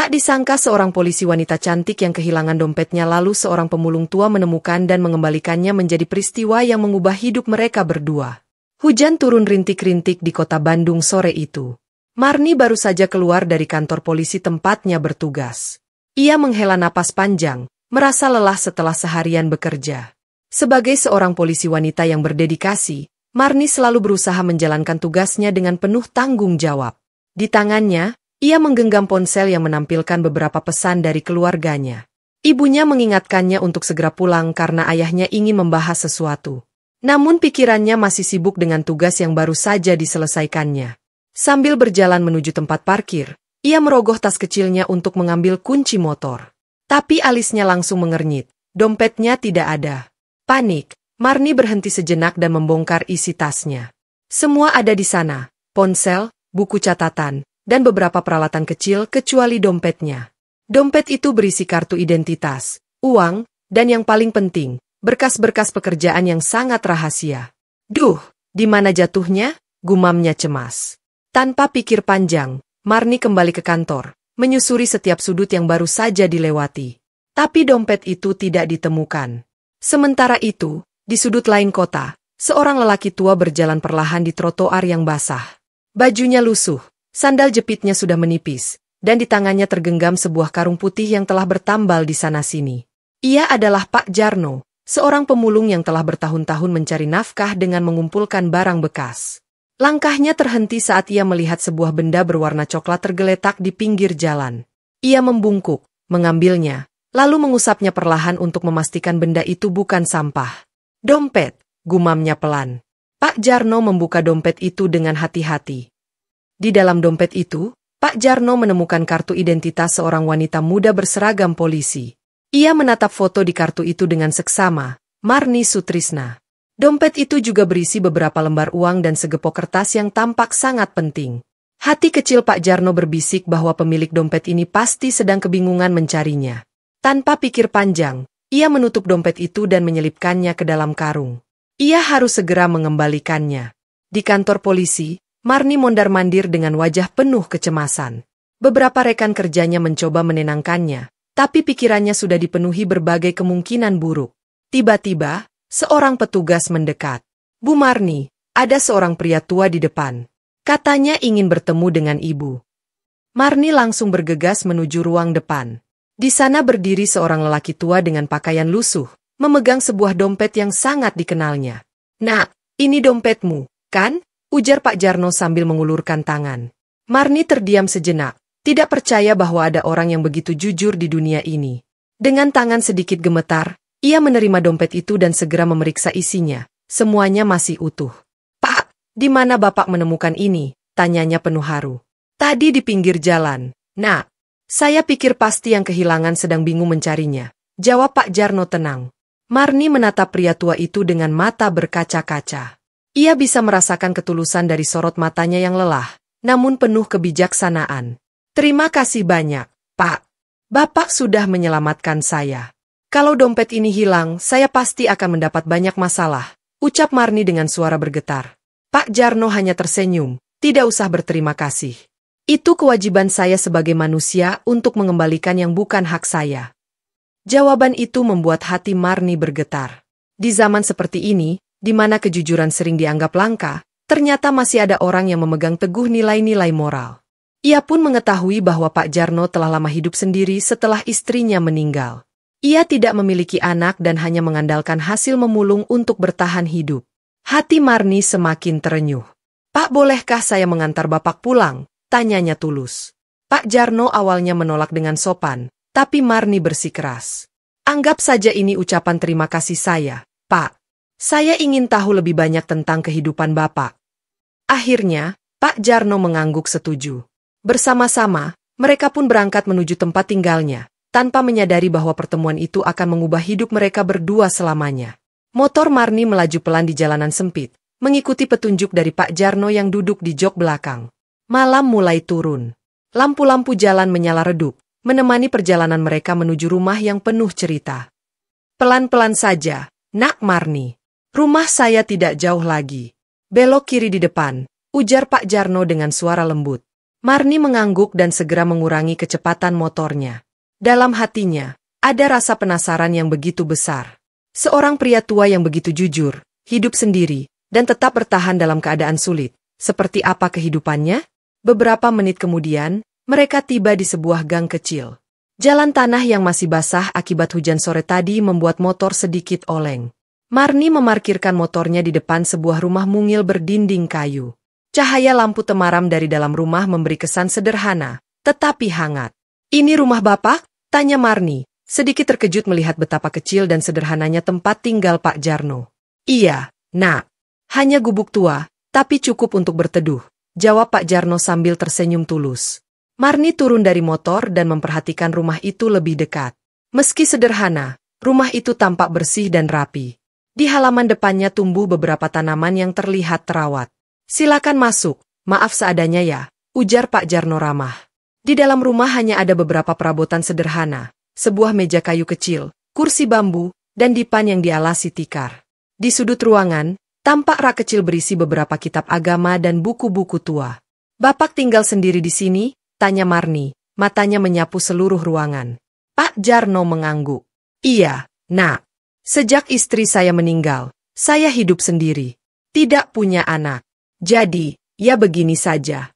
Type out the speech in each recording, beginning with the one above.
Tak disangka seorang polisi wanita cantik yang kehilangan dompetnya lalu seorang pemulung tua menemukan dan mengembalikannya menjadi peristiwa yang mengubah hidup mereka berdua. Hujan turun rintik-rintik di kota Bandung sore itu. Marni baru saja keluar dari kantor polisi tempatnya bertugas. Ia menghela napas panjang, merasa lelah setelah seharian bekerja. Sebagai seorang polisi wanita yang berdedikasi, Marni selalu berusaha menjalankan tugasnya dengan penuh tanggung jawab. Di tangannya, ia menggenggam ponsel yang menampilkan beberapa pesan dari keluarganya. Ibunya mengingatkannya untuk segera pulang karena ayahnya ingin membahas sesuatu. Namun pikirannya masih sibuk dengan tugas yang baru saja diselesaikannya. Sambil berjalan menuju tempat parkir, ia merogoh tas kecilnya untuk mengambil kunci motor. Tapi alisnya langsung mengernyit, dompetnya tidak ada. Panik, Marni berhenti sejenak dan membongkar isi tasnya. Semua ada di sana, ponsel, buku catatan, dan beberapa peralatan kecil kecuali dompetnya. Dompet itu berisi kartu identitas, uang, dan yang paling penting, berkas-berkas pekerjaan yang sangat rahasia. Duh, di mana jatuhnya? Gumamnya cemas. Tanpa pikir panjang, Marni kembali ke kantor, menyusuri setiap sudut yang baru saja dilewati. Tapi dompet itu tidak ditemukan. Sementara itu, di sudut lain kota, seorang lelaki tua berjalan perlahan di trotoar yang basah. Bajunya lusuh. Sandal jepitnya sudah menipis, dan di tangannya tergenggam sebuah karung putih yang telah bertambal di sana-sini. Ia adalah Pak Jarno, seorang pemulung yang telah bertahun-tahun mencari nafkah dengan mengumpulkan barang bekas. Langkahnya terhenti saat ia melihat sebuah benda berwarna coklat tergeletak di pinggir jalan. Ia membungkuk, mengambilnya, lalu mengusapnya perlahan untuk memastikan benda itu bukan sampah. Dompet, gumamnya pelan. Pak Jarno membuka dompet itu dengan hati-hati. Di dalam dompet itu, Pak Jarno menemukan kartu identitas seorang wanita muda berseragam polisi. Ia menatap foto di kartu itu dengan seksama, Marni Sutrisna. Dompet itu juga berisi beberapa lembar uang dan segepok kertas yang tampak sangat penting. Hati kecil Pak Jarno berbisik bahwa pemilik dompet ini pasti sedang kebingungan mencarinya. Tanpa pikir panjang, ia menutup dompet itu dan menyelipkannya ke dalam karung. Ia harus segera mengembalikannya. Di kantor polisi, Marni mondar-mandir dengan wajah penuh kecemasan. Beberapa rekan kerjanya mencoba menenangkannya, tapi pikirannya sudah dipenuhi berbagai kemungkinan buruk. Tiba-tiba, seorang petugas mendekat. "Bu Marni, ada seorang pria tua di depan. Katanya ingin bertemu dengan ibu." Marni langsung bergegas menuju ruang depan. Di sana berdiri seorang lelaki tua dengan pakaian lusuh, memegang sebuah dompet yang sangat dikenalnya. "Nak, ini dompetmu, kan?" ujar Pak Jarno sambil mengulurkan tangan. Marni terdiam sejenak, tidak percaya bahwa ada orang yang begitu jujur di dunia ini. Dengan tangan sedikit gemetar, ia menerima dompet itu dan segera memeriksa isinya. Semuanya masih utuh. "Pak, di mana Bapak menemukan ini?" tanyanya penuh haru. "Tadi di pinggir jalan, Nak. Saya pikir pasti yang kehilangan sedang bingung mencarinya," jawab Pak Jarno tenang. Marni menatap pria tua itu dengan mata berkaca-kaca. Ia bisa merasakan ketulusan dari sorot matanya yang lelah, namun penuh kebijaksanaan. "Terima kasih banyak, Pak. Bapak sudah menyelamatkan saya. Kalau dompet ini hilang, saya pasti akan mendapat banyak masalah," ucap Marni dengan suara bergetar. Pak Jarno hanya tersenyum, "Tidak usah berterima kasih. Itu kewajiban saya sebagai manusia untuk mengembalikan yang bukan hak saya." Jawaban itu membuat hati Marni bergetar. Di zaman seperti ini, di mana kejujuran sering dianggap langka, ternyata masih ada orang yang memegang teguh nilai-nilai moral. Ia pun mengetahui bahwa Pak Jarno telah lama hidup sendiri setelah istrinya meninggal. Ia tidak memiliki anak dan hanya mengandalkan hasil memulung untuk bertahan hidup. Hati Marni semakin terenyuh. "Pak, bolehkah saya mengantar Bapak pulang?" tanyanya tulus. Pak Jarno awalnya menolak dengan sopan, tapi Marni bersikeras. "Anggap saja ini ucapan terima kasih saya, Pak. Saya ingin tahu lebih banyak tentang kehidupan Bapak." Akhirnya, Pak Jarno mengangguk setuju. Bersama-sama, mereka pun berangkat menuju tempat tinggalnya, tanpa menyadari bahwa pertemuan itu akan mengubah hidup mereka berdua selamanya. Motor Marni melaju pelan di jalanan sempit, mengikuti petunjuk dari Pak Jarno yang duduk di jok belakang. Malam mulai turun. Lampu-lampu jalan menyala redup, menemani perjalanan mereka menuju rumah yang penuh cerita. "Pelan-pelan saja, Nak Marni. Rumah saya tidak jauh lagi. Belok kiri di depan," ujar Pak Jarno dengan suara lembut. Marni mengangguk dan segera mengurangi kecepatan motornya. Dalam hatinya, ada rasa penasaran yang begitu besar. Seorang pria tua yang begitu jujur, hidup sendiri, dan tetap bertahan dalam keadaan sulit. Seperti apa kehidupannya? Beberapa menit kemudian, mereka tiba di sebuah gang kecil. Jalan tanah yang masih basah akibat hujan sore tadi membuat motor sedikit oleng. Marni memarkirkan motornya di depan sebuah rumah mungil berdinding kayu. Cahaya lampu temaram dari dalam rumah memberi kesan sederhana, tetapi hangat. "Ini rumah Bapak?" tanya Marni, sedikit terkejut melihat betapa kecil dan sederhananya tempat tinggal Pak Jarno. "Iya, Nak. Hanya gubuk tua, tapi cukup untuk berteduh," jawab Pak Jarno sambil tersenyum tulus. Marni turun dari motor dan memperhatikan rumah itu lebih dekat. Meski sederhana, rumah itu tampak bersih dan rapi. Di halaman depannya tumbuh beberapa tanaman yang terlihat terawat. "Silakan masuk, maaf seadanya ya," ujar Pak Jarno ramah. Di dalam rumah hanya ada beberapa perabotan sederhana, sebuah meja kayu kecil, kursi bambu, dan dipan yang dialasi tikar. Di sudut ruangan, tampak rak kecil berisi beberapa kitab agama dan buku-buku tua. "Bapak tinggal sendiri di sini?" tanya Marni, matanya menyapu seluruh ruangan. Pak Jarno mengangguk. "Iya, Nak. Sejak istri saya meninggal, saya hidup sendiri. Tidak punya anak. Jadi, ya begini saja."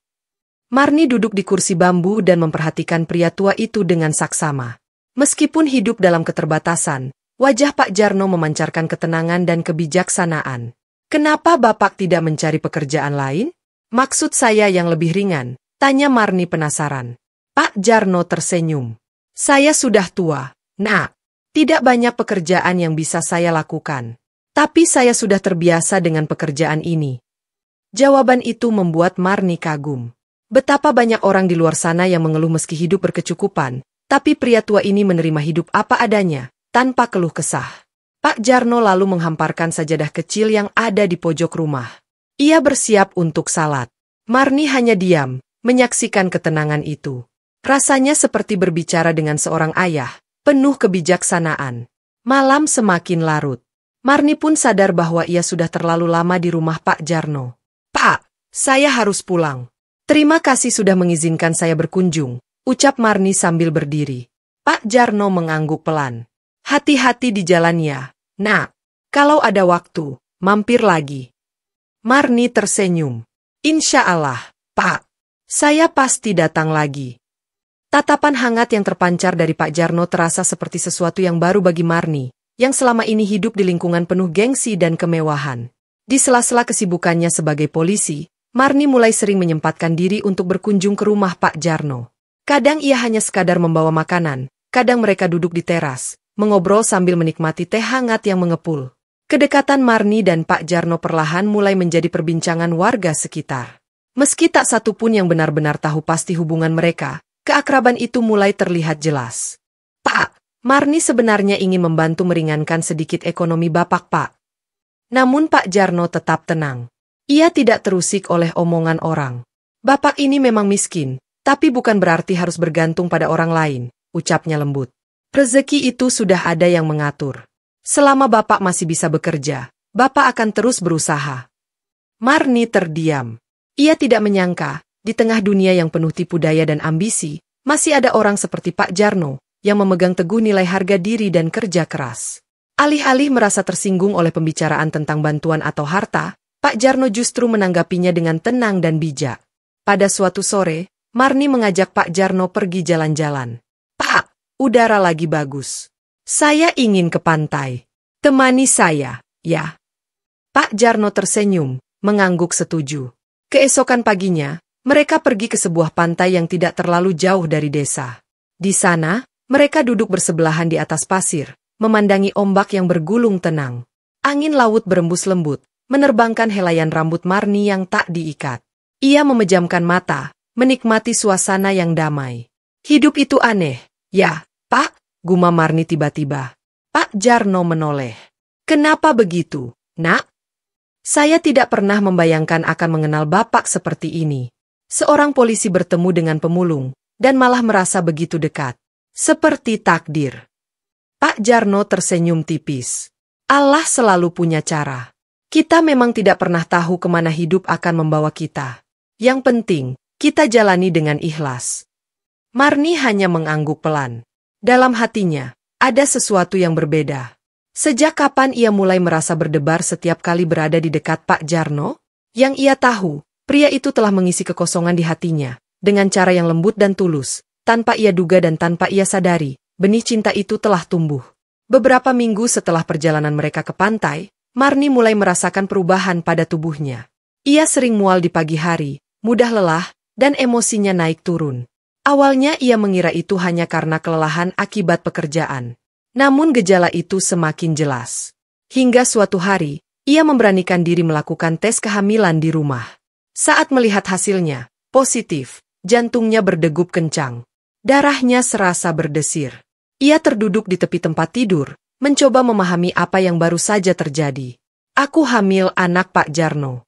Marni duduk di kursi bambu dan memperhatikan pria tua itu dengan saksama. Meskipun hidup dalam keterbatasan, wajah Pak Jarno memancarkan ketenangan dan kebijaksanaan. "Kenapa Bapak tidak mencari pekerjaan lain? Maksud saya yang lebih ringan," tanya Marni penasaran. Pak Jarno tersenyum. "Saya sudah tua, Nak. Tidak banyak pekerjaan yang bisa saya lakukan. Tapi saya sudah terbiasa dengan pekerjaan ini." Jawaban itu membuat Marni kagum. Betapa banyak orang di luar sana yang mengeluh meski hidup berkecukupan, tapi pria tua ini menerima hidup apa adanya, tanpa keluh kesah. Pak Jarno lalu menghamparkan sajadah kecil yang ada di pojok rumah. Ia bersiap untuk salat. Marni hanya diam, menyaksikan ketenangan itu. Rasanya seperti berbicara dengan seorang ayah, penuh kebijaksanaan. Malam semakin larut. Marni pun sadar bahwa ia sudah terlalu lama di rumah Pak Jarno. "Pak, saya harus pulang. Terima kasih sudah mengizinkan saya berkunjung," ucap Marni sambil berdiri. Pak Jarno mengangguk pelan. "Hati-hati di jalan ya, Nak. Kalau ada waktu, mampir lagi." Marni tersenyum. "Insya Allah, Pak. Saya pasti datang lagi." Tatapan hangat yang terpancar dari Pak Jarno terasa seperti sesuatu yang baru bagi Marni, yang selama ini hidup di lingkungan penuh gengsi dan kemewahan. Di sela-sela kesibukannya sebagai polisi, Marni mulai sering menyempatkan diri untuk berkunjung ke rumah Pak Jarno. Kadang ia hanya sekadar membawa makanan, kadang mereka duduk di teras, mengobrol sambil menikmati teh hangat yang mengepul. Kedekatan Marni dan Pak Jarno perlahan mulai menjadi perbincangan warga sekitar. Meski tak satu pun yang benar-benar tahu pasti hubungan mereka, keakraban itu mulai terlihat jelas. "Pak, Marni sebenarnya ingin membantu meringankan sedikit ekonomi Bapak, Pak." Namun Pak Jarno tetap tenang. Ia tidak terusik oleh omongan orang. "Bapak ini memang miskin, tapi bukan berarti harus bergantung pada orang lain," ucapnya lembut. "Rezeki itu sudah ada yang mengatur. Selama Bapak masih bisa bekerja, Bapak akan terus berusaha." Marni terdiam. Ia tidak menyangka, di tengah dunia yang penuh tipu daya dan ambisi, masih ada orang seperti Pak Jarno, yang memegang teguh nilai harga diri dan kerja keras. Alih-alih merasa tersinggung oleh pembicaraan tentang bantuan atau harta, Pak Jarno justru menanggapinya dengan tenang dan bijak. Pada suatu sore, Marni mengajak Pak Jarno pergi jalan-jalan. "Pak, udara lagi bagus. Saya ingin ke pantai. Temani saya, ya?" Pak Jarno tersenyum, mengangguk setuju. Keesokan paginya, mereka pergi ke sebuah pantai yang tidak terlalu jauh dari desa. Di sana, mereka duduk bersebelahan di atas pasir, memandangi ombak yang bergulung tenang. Angin laut berembus lembut, menerbangkan helaian rambut Marni yang tak diikat. Ia memejamkan mata, menikmati suasana yang damai. "Hidup itu aneh, ya, Pak?" gumam Marni tiba-tiba. Pak Jarno menoleh. "Kenapa begitu, Nak? Saya tidak pernah membayangkan akan mengenal Bapak seperti ini." Seorang polisi bertemu dengan pemulung, dan malah merasa begitu dekat. Seperti takdir. Pak Jarno tersenyum tipis. "Allah selalu punya cara. Kita memang tidak pernah tahu kemana hidup akan membawa kita. Yang penting, Kita jalani dengan ikhlas. Marni hanya mengangguk pelan. Dalam hatinya, ada sesuatu yang berbeda. Sejak kapan ia mulai merasa berdebar setiap kali berada di dekat Pak Jarno? Yang ia tahu, pria itu telah mengisi kekosongan di hatinya, dengan cara yang lembut dan tulus. Tanpa ia duga dan tanpa ia sadari, benih cinta itu telah tumbuh. Beberapa minggu setelah perjalanan mereka ke pantai, Marni mulai merasakan perubahan pada tubuhnya. Ia sering mual di pagi hari, mudah lelah, dan emosinya naik turun. Awalnya ia mengira itu hanya karena kelelahan akibat pekerjaan. Namun gejala itu semakin jelas. Hingga suatu hari, ia memberanikan diri melakukan tes kehamilan di rumah. Saat melihat hasilnya, positif, jantungnya berdegup kencang. Darahnya serasa berdesir. Ia terduduk di tepi tempat tidur, mencoba memahami apa yang baru saja terjadi. Aku hamil anak Pak Jarno.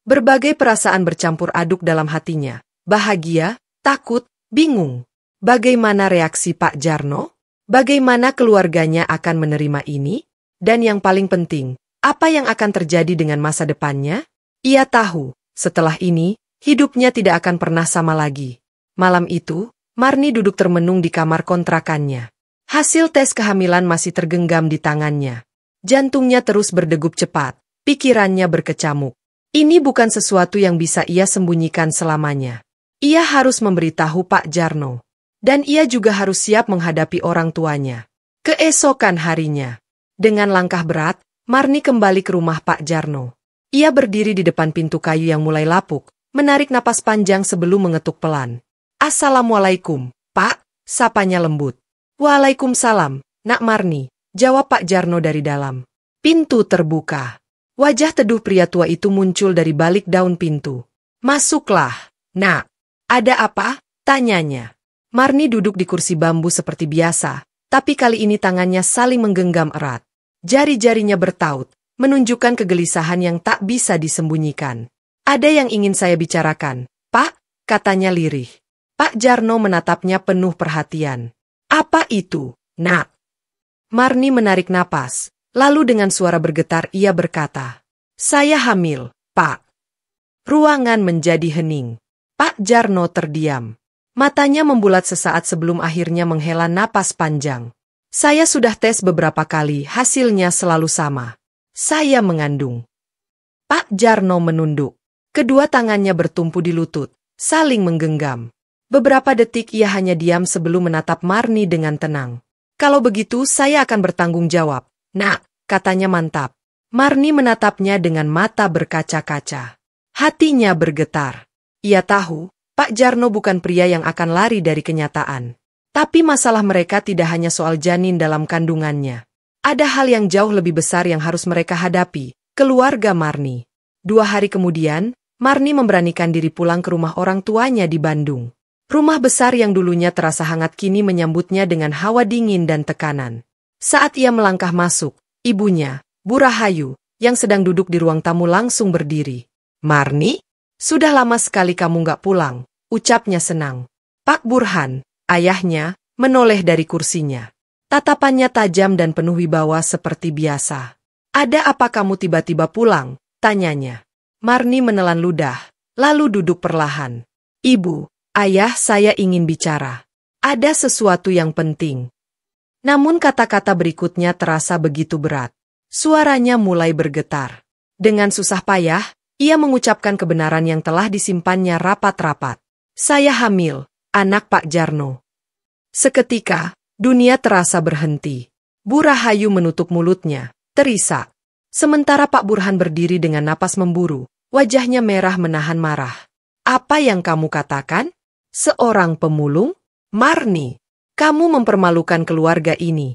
Berbagai perasaan bercampur aduk dalam hatinya. Bahagia, takut, bingung. Bagaimana reaksi Pak Jarno? Bagaimana keluarganya akan menerima ini? Dan yang paling penting, apa yang akan terjadi dengan masa depannya? Ia tahu, setelah ini, hidupnya tidak akan pernah sama lagi. Malam itu, Marni duduk termenung di kamar kontrakannya. Hasil tes kehamilan masih tergenggam di tangannya. Jantungnya terus berdegup cepat, pikirannya berkecamuk. Ini bukan sesuatu yang bisa ia sembunyikan selamanya. Ia harus memberitahu Pak Jarno. Dan ia juga harus siap menghadapi orang tuanya. Keesokan harinya, dengan langkah berat, Marni kembali ke rumah Pak Jarno. Ia berdiri di depan pintu kayu yang mulai lapuk, menarik napas panjang sebelum mengetuk pelan. "Assalamualaikum, Pak," sapanya lembut. "Waalaikumsalam, Nak Marni," jawab Pak Jarno dari dalam. Pintu terbuka. Wajah teduh pria tua itu muncul dari balik daun pintu. "Masuklah, Nak." "Ada apa?" tanyanya. Marni duduk di kursi bambu seperti biasa, tapi kali ini tangannya saling menggenggam erat. Jari-jarinya bertaut, menunjukkan kegelisahan yang tak bisa disembunyikan. "Ada yang ingin saya bicarakan, Pak," katanya lirih. Pak Jarno menatapnya penuh perhatian. "Apa itu, Nak?" Marni menarik napas, lalu dengan suara bergetar ia berkata, "Saya hamil, Pak." Ruangan menjadi hening. Pak Jarno terdiam. Matanya membulat sesaat sebelum akhirnya menghela napas panjang. "Saya sudah tes beberapa kali, hasilnya selalu sama. Saya mengandung." Pak Jarno menunduk. Kedua tangannya bertumpu di lutut, saling menggenggam. Beberapa detik ia hanya diam sebelum menatap Marni dengan tenang. "Kalau begitu saya akan bertanggung jawab, Nak," katanya mantap. Marni menatapnya dengan mata berkaca-kaca. Hatinya bergetar. Ia tahu, Pak Jarno bukan pria yang akan lari dari kenyataan. Tapi masalah mereka tidak hanya soal janin dalam kandungannya. Ada hal yang jauh lebih besar yang harus mereka hadapi, keluarga Marni. 2 hari kemudian, Marni memberanikan diri pulang ke rumah orang tuanya di Bandung. Rumah besar yang dulunya terasa hangat kini menyambutnya dengan hawa dingin dan tekanan. Saat ia melangkah masuk, ibunya, Bu Rahayu, yang sedang duduk di ruang tamu langsung berdiri. "Marni, sudah lama sekali kamu nggak pulang," ucapnya senang. Pak Burhan, ayahnya, menoleh dari kursinya. Tatapannya tajam dan penuh wibawa seperti biasa. "Ada apa kamu tiba-tiba pulang?" tanyanya. Marni menelan ludah, lalu duduk perlahan. "Ibu, Ayah, saya ingin bicara. Ada sesuatu yang penting." Namun kata-kata berikutnya terasa begitu berat. Suaranya mulai bergetar. Dengan susah payah, ia mengucapkan kebenaran yang telah disimpannya rapat-rapat. "Saya hamil, anak Pak Jarno." Seketika, dunia terasa berhenti. Bu Rahayu menutup mulutnya, terisak. Sementara Pak Burhan berdiri dengan napas memburu, wajahnya merah menahan marah. "Apa yang kamu katakan? Seorang pemulung? Marni, kamu mempermalukan keluarga ini."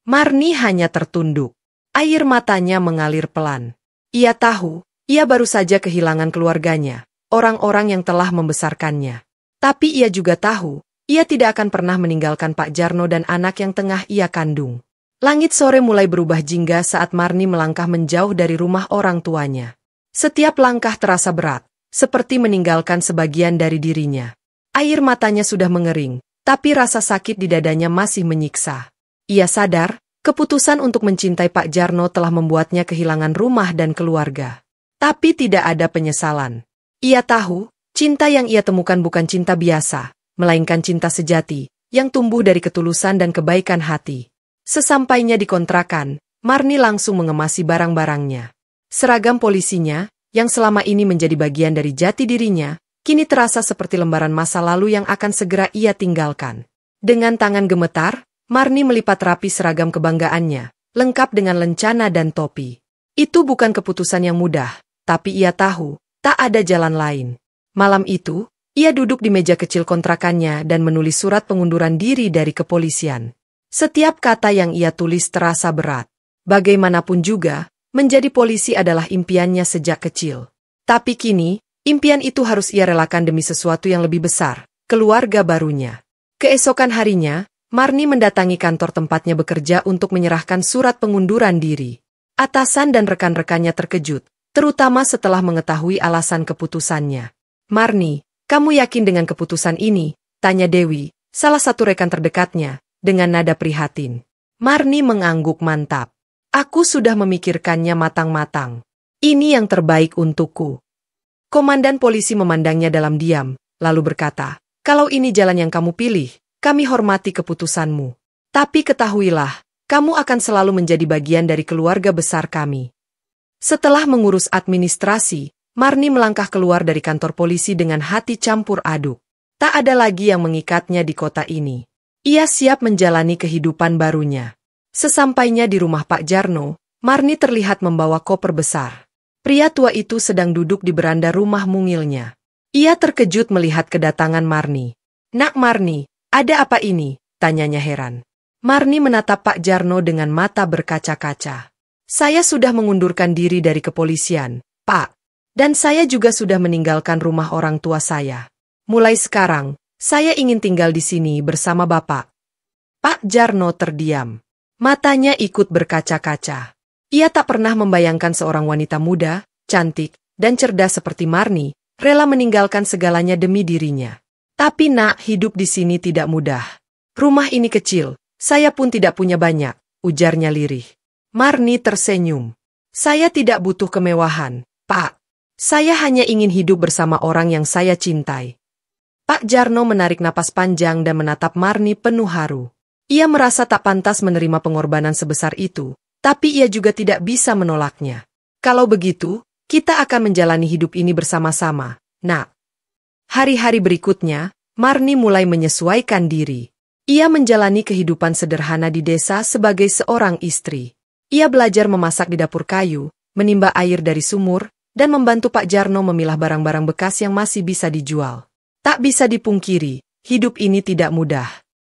Marni hanya tertunduk. Air matanya mengalir pelan. Ia tahu, ia baru saja kehilangan keluarganya, orang-orang yang telah membesarkannya. Tapi ia juga tahu, ia tidak akan pernah meninggalkan Pak Jarno dan anak yang tengah ia kandung. Langit sore mulai berubah jingga saat Marni melangkah menjauh dari rumah orang tuanya. Setiap langkah terasa berat, seperti meninggalkan sebagian dari dirinya. Air matanya sudah mengering, tapi rasa sakit di dadanya masih menyiksa. Ia sadar, keputusan untuk mencintai Pak Jarno telah membuatnya kehilangan rumah dan keluarga. Tapi tidak ada penyesalan. Ia tahu, Cinta yang ia temukan bukan cinta biasa, melainkan cinta sejati, yang tumbuh dari ketulusan dan kebaikan hati. Sesampainya di kontrakan, Marni langsung mengemasi barang-barangnya. Seragam polisinya, yang selama ini menjadi bagian dari jati dirinya, kini terasa seperti lembaran masa lalu yang akan segera ia tinggalkan. Dengan tangan gemetar, Marni melipat rapi seragam kebanggaannya, lengkap dengan lencana dan topi. Itu bukan keputusan yang mudah, tapi ia tahu, tak ada jalan lain. Malam itu, ia duduk di meja kecil kontrakannya dan menulis surat pengunduran diri dari kepolisian. Setiap kata yang ia tulis terasa berat. Bagaimanapun juga, menjadi polisi adalah impiannya sejak kecil. Tapi kini, impian itu harus ia relakan demi sesuatu yang lebih besar, keluarga barunya. Keesokan harinya, Marni mendatangi kantor tempatnya bekerja untuk menyerahkan surat pengunduran diri. Atasan dan rekan-rekannya terkejut, terutama setelah mengetahui alasan keputusannya. "Marni, kamu yakin dengan keputusan ini?" tanya Dewi, salah satu rekan terdekatnya, dengan nada prihatin. Marni mengangguk mantap. "Aku sudah memikirkannya matang-matang. Ini yang terbaik untukku." Komandan polisi memandangnya dalam diam, lalu berkata, "Kalau ini jalan yang kamu pilih, kami hormati keputusanmu. Tapi ketahuilah, kamu akan selalu menjadi bagian dari keluarga besar kami." Setelah mengurus administrasi, Marni melangkah keluar dari kantor polisi dengan hati campur aduk. Tak ada lagi yang mengikatnya di kota ini. Ia siap menjalani kehidupan barunya. Sesampainya di rumah Pak Jarno, Marni terlihat membawa koper besar. Pria tua itu sedang duduk di beranda rumah mungilnya. Ia terkejut melihat kedatangan Marni. "Nak Marni, ada apa ini?" tanyanya heran. Marni menatap Pak Jarno dengan mata berkaca-kaca. "Saya sudah mengundurkan diri dari kepolisian, Pak. Dan saya juga sudah meninggalkan rumah orang tua saya. Mulai sekarang, saya ingin tinggal di sini bersama Bapak." Pak Jarno terdiam. Matanya ikut berkaca-kaca. Ia tak pernah membayangkan seorang wanita muda, cantik, dan cerdas seperti Marni, rela meninggalkan segalanya demi dirinya. "Tapi nak, hidup di sini tidak mudah. Rumah ini kecil, saya pun tidak punya banyak," ujarnya lirih. Marni tersenyum. "Saya tidak butuh kemewahan, Pak. Saya hanya ingin hidup bersama orang yang saya cintai." Pak Jarno menarik napas panjang dan menatap Marni penuh haru. Ia merasa tak pantas menerima pengorbanan sebesar itu, tapi ia juga tidak bisa menolaknya. "Kalau begitu, kita akan menjalani hidup ini bersama-sama, nak." Hari-hari berikutnya, Marni mulai menyesuaikan diri. Ia menjalani kehidupan sederhana di desa sebagai seorang istri. Ia belajar memasak di dapur kayu, menimba air dari sumur, dan membantu Pak Jarno memilah barang-barang bekas yang masih bisa dijual. Tak bisa dipungkiri, hidup ini tidak mudah.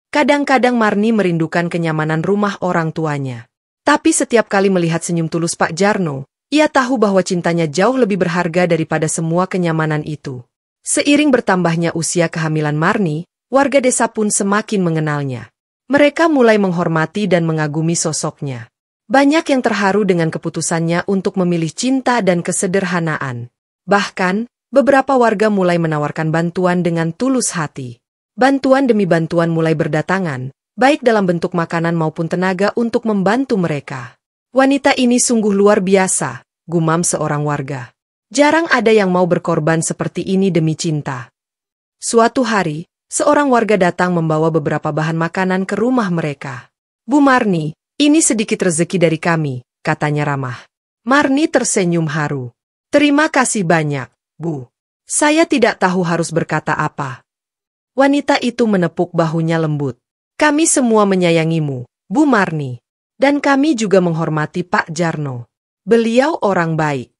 Kadang-kadang Marni merindukan kenyamanan rumah orang tuanya. Tapi setiap kali melihat senyum tulus Pak Jarno, ia tahu bahwa cintanya jauh lebih berharga daripada semua kenyamanan itu. Seiring bertambahnya usia kehamilan Marni, warga desa pun semakin mengenalnya. Mereka mulai menghormati dan mengagumi sosoknya. Banyak yang terharu dengan keputusannya untuk memilih cinta dan kesederhanaan. Bahkan, beberapa warga mulai menawarkan bantuan dengan tulus hati. Bantuan demi bantuan mulai berdatangan, baik dalam bentuk makanan maupun tenaga untuk membantu mereka. "Wanita ini sungguh luar biasa," gumam seorang warga. "Jarang ada yang mau berkorban seperti ini demi cinta." Suatu hari, seorang warga datang membawa beberapa bahan makanan ke rumah mereka. "Bu Marni, ini sedikit rezeki dari kami," katanya ramah. Marni tersenyum haru. "Terima kasih banyak, Bu. Saya tidak tahu harus berkata apa." Wanita itu menepuk bahunya lembut. "Kami semua menyayangimu, Bu Marni. Dan kami juga menghormati Pak Jarno. Beliau orang baik."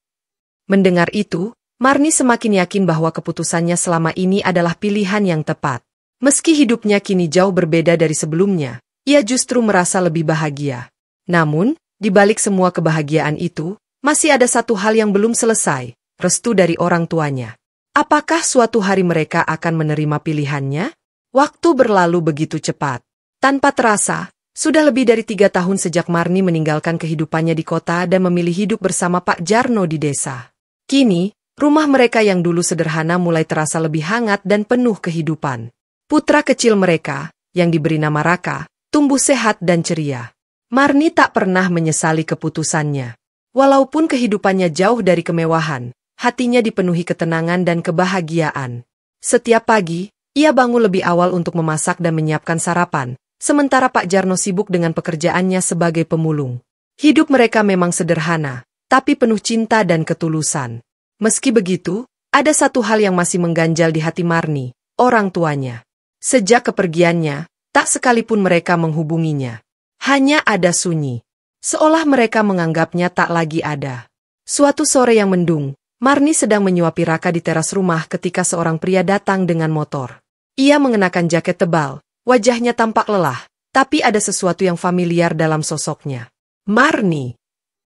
Mendengar itu, Marni semakin yakin bahwa keputusannya selama ini adalah pilihan yang tepat. Meski hidupnya kini jauh berbeda dari sebelumnya, ia justru merasa lebih bahagia. Namun, di balik semua kebahagiaan itu, masih ada satu hal yang belum selesai, restu dari orang tuanya. Apakah suatu hari mereka akan menerima pilihannya? Waktu berlalu begitu cepat. Tanpa terasa, sudah lebih dari 3 tahun sejak Marni meninggalkan kehidupannya di kota dan memilih hidup bersama Pak Jarno di desa. Kini, rumah mereka yang dulu sederhana mulai terasa lebih hangat dan penuh kehidupan. Putra kecil mereka, yang diberi nama Raka, tumbuh sehat dan ceria. Marni tak pernah menyesali keputusannya. Walaupun kehidupannya jauh dari kemewahan, hatinya dipenuhi ketenangan dan kebahagiaan. Setiap pagi, ia bangun lebih awal untuk memasak dan menyiapkan sarapan, sementara Pak Jarno sibuk dengan pekerjaannya sebagai pemulung. Hidup mereka memang sederhana, tapi penuh cinta dan ketulusan. Meski begitu, ada satu hal yang masih mengganjal di hati Marni, orang tuanya. Sejak kepergiannya, tak sekalipun mereka menghubunginya. Hanya ada sunyi. Seolah mereka menganggapnya tak lagi ada. Suatu sore yang mendung, Marni sedang menyuapi Raka di teras rumah ketika seorang pria datang dengan motor. Ia mengenakan jaket tebal, wajahnya tampak lelah, tapi ada sesuatu yang familiar dalam sosoknya. Marni.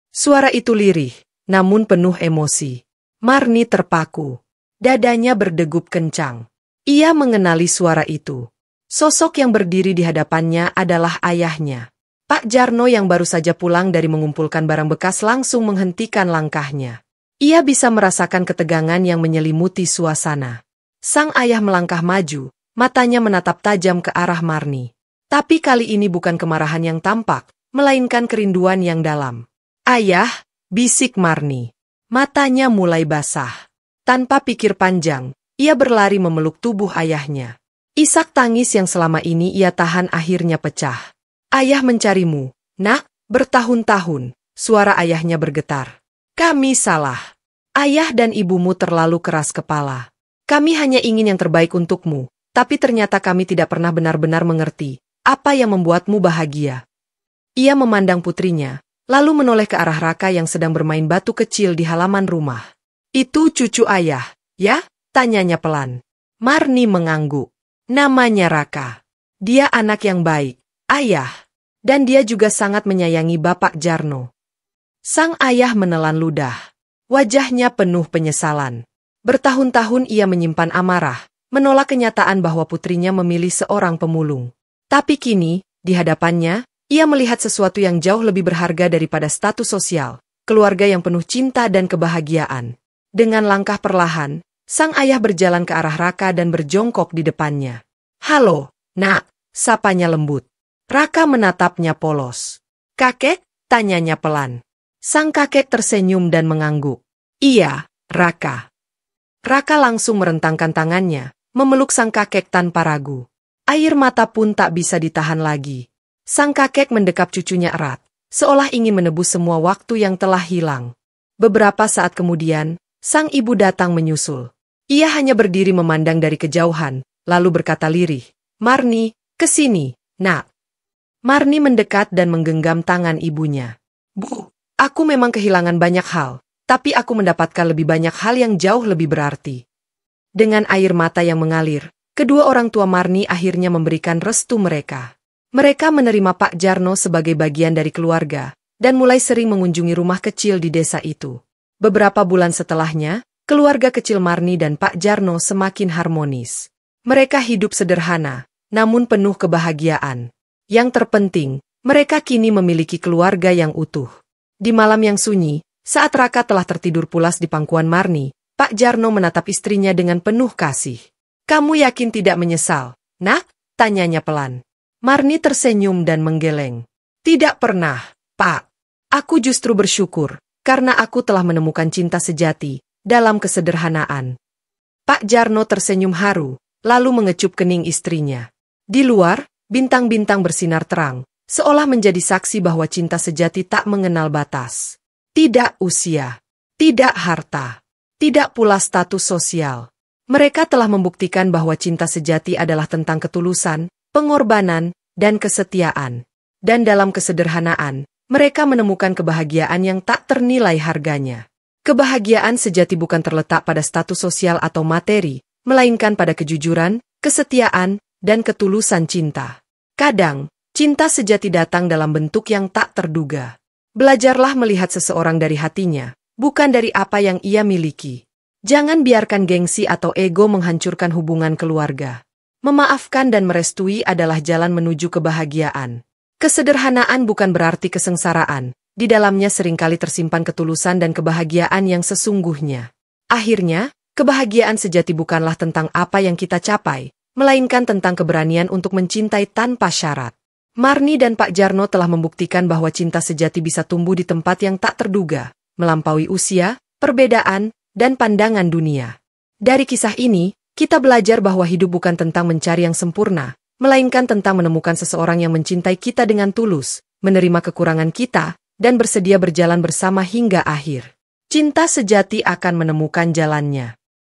Suara itu lirih, namun penuh emosi. Marni terpaku. Dadanya berdegup kencang. Ia mengenali suara itu. Sosok yang berdiri di hadapannya adalah ayahnya. Pak Jarno yang baru saja pulang dari mengumpulkan barang bekas langsung menghentikan langkahnya. Ia bisa merasakan ketegangan yang menyelimuti suasana. Sang ayah melangkah maju, matanya menatap tajam ke arah Marni. Tapi kali ini bukan kemarahan yang tampak, melainkan kerinduan yang dalam. Ayah, bisik Marni. Matanya mulai basah. Tanpa pikir panjang, ia berlari memeluk tubuh ayahnya. Isak tangis yang selama ini ia tahan akhirnya pecah. Ayah mencarimu, nak, bertahun-tahun, suara ayahnya bergetar. Kami salah. Ayah dan ibumu terlalu keras kepala. Kami hanya ingin yang terbaik untukmu, tapi ternyata kami tidak pernah benar-benar mengerti apa yang membuatmu bahagia. Ia memandang putrinya, lalu menoleh ke arah Raka yang sedang bermain batu kecil di halaman rumah. Itu cucu ayah, ya? Tanyanya pelan. Marni mengangguk. Namanya Raka. Dia anak yang baik, ayah. Dan dia juga sangat menyayangi Bapak Jarno. Sang ayah menelan ludah. Wajahnya penuh penyesalan. Bertahun-tahun ia menyimpan amarah, menolak kenyataan bahwa putrinya memilih seorang pemulung. Tapi kini, di hadapannya, ia melihat sesuatu yang jauh lebih berharga daripada status sosial, keluarga yang penuh cinta dan kebahagiaan. Dengan langkah perlahan, sang ayah berjalan ke arah Raka dan berjongkok di depannya. Halo, nak, sapanya lembut. Raka menatapnya polos. Kakek, tanyanya pelan. Sang kakek tersenyum dan mengangguk. Iya, Raka. Raka langsung merentangkan tangannya, memeluk sang kakek tanpa ragu. Air mata pun tak bisa ditahan lagi. Sang kakek mendekap cucunya erat, seolah ingin menebus semua waktu yang telah hilang. Beberapa saat kemudian, sang ibu datang menyusul. Ia hanya berdiri memandang dari kejauhan, lalu berkata lirih, Marni, kesini, nak. Marni mendekat dan menggenggam tangan ibunya. Bu, aku memang kehilangan banyak hal, tapi aku mendapatkan lebih banyak hal yang jauh lebih berarti. Dengan air mata yang mengalir, kedua orang tua Marni akhirnya memberikan restu mereka. Mereka menerima Pak Jarno sebagai bagian dari keluarga, dan mulai sering mengunjungi rumah kecil di desa itu. Beberapa bulan setelahnya, keluarga kecil Marni dan Pak Jarno semakin harmonis. Mereka hidup sederhana, namun penuh kebahagiaan. Yang terpenting, mereka kini memiliki keluarga yang utuh. Di malam yang sunyi, saat Raka telah tertidur pulas di pangkuan Marni, Pak Jarno menatap istrinya dengan penuh kasih. Kamu yakin tidak menyesal, nak? Tanyanya pelan. Marni tersenyum dan menggeleng. Tidak pernah, Pak. Aku justru bersyukur, karena aku telah menemukan cinta sejati, dalam kesederhanaan. Pak Jarno tersenyum haru, lalu mengecup kening istrinya. Di luar, bintang-bintang bersinar terang, seolah menjadi saksi bahwa cinta sejati tak mengenal batas. Tidak usia, tidak harta, tidak pula status sosial. Mereka telah membuktikan bahwa cinta sejati adalah tentang ketulusan, pengorbanan, dan kesetiaan. Dan dalam kesederhanaan, mereka menemukan kebahagiaan yang tak ternilai harganya. Kebahagiaan sejati bukan terletak pada status sosial atau materi, melainkan pada kejujuran, kesetiaan, dan ketulusan cinta. Kadang, cinta sejati datang dalam bentuk yang tak terduga. Belajarlah melihat seseorang dari hatinya, bukan dari apa yang ia miliki. Jangan biarkan gengsi atau ego menghancurkan hubungan keluarga. Memaafkan dan merestui adalah jalan menuju kebahagiaan. Kesederhanaan bukan berarti kesengsaraan, di dalamnya seringkali tersimpan ketulusan dan kebahagiaan yang sesungguhnya. Akhirnya, kebahagiaan sejati bukanlah tentang apa yang kita capai, melainkan tentang keberanian untuk mencintai tanpa syarat. Marni dan Pak Jarno telah membuktikan bahwa cinta sejati bisa tumbuh di tempat yang tak terduga, melampaui usia, perbedaan, dan pandangan dunia. Dari kisah ini, kita belajar bahwa hidup bukan tentang mencari yang sempurna, melainkan tentang menemukan seseorang yang mencintai kita dengan tulus, menerima kekurangan kita, dan bersedia berjalan bersama hingga akhir. Cinta sejati akan menemukan jalannya.